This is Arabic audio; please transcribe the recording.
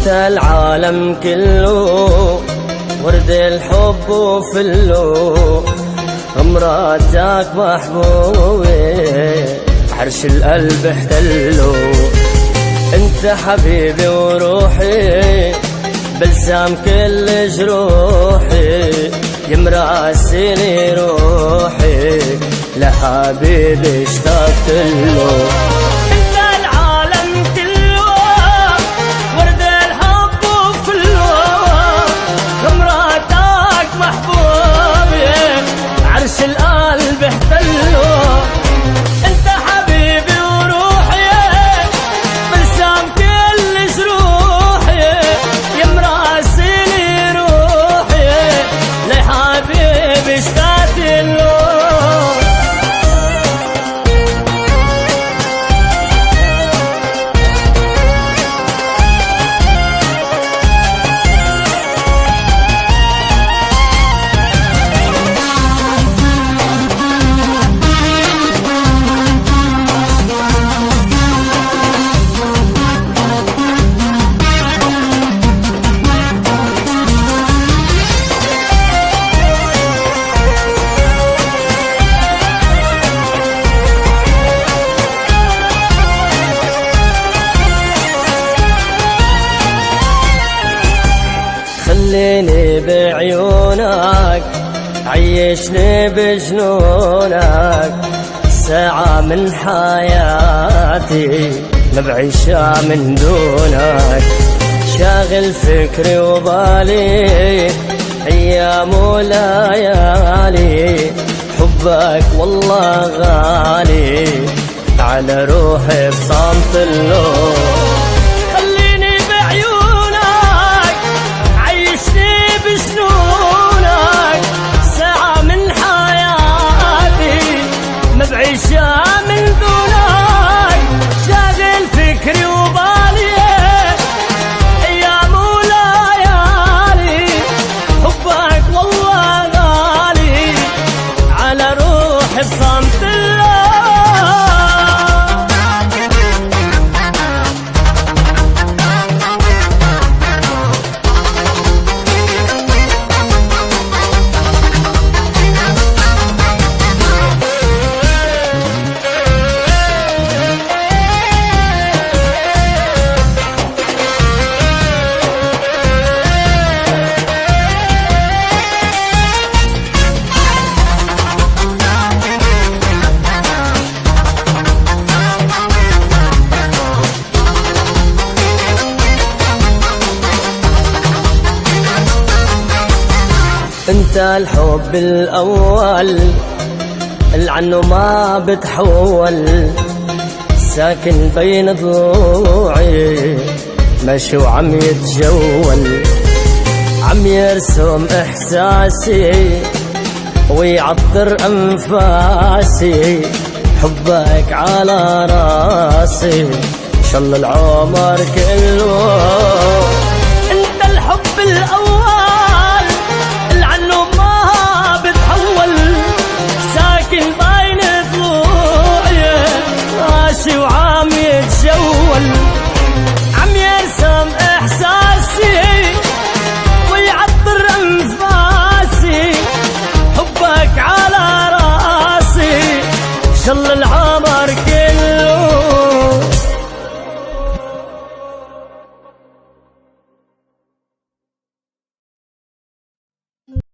العالم كله ورد الحب وفله، مراتك محبوبي عرش القلب احتله. انت حبيبي وروحي بلسام كل جروحي، يمراسيني روحي لحبيبي اشتقت له. عرش القلب احتله. انت حبيبي وروحي بلسام كل جروحي، يمراسيني روحي لحبيبي اشتقت له. خليني بعيونك عيشني بجنونك، ساعة من حياتي ما بعيشها من دونك. شاغل فكري وبالي أيام وليالي، حبك والله غالي على روحي بصمت له. بعيشها من دونك، شاغل فكري وبالي أيام وليالي، حبك والله غالي على روحي بصمت الله. انت الحب الاول اللي عنه ما بتحول، ساكن بين ضلوعي ماشي وعم يتجول، عم يرسم احساسي ويعطر انفاسي، حبك على راسي شل العمر كله. انت الحب الاول وعم يتجول، عم يرسم احساسي ويعطر انفاسي، حبك على راسي شل العمر كله.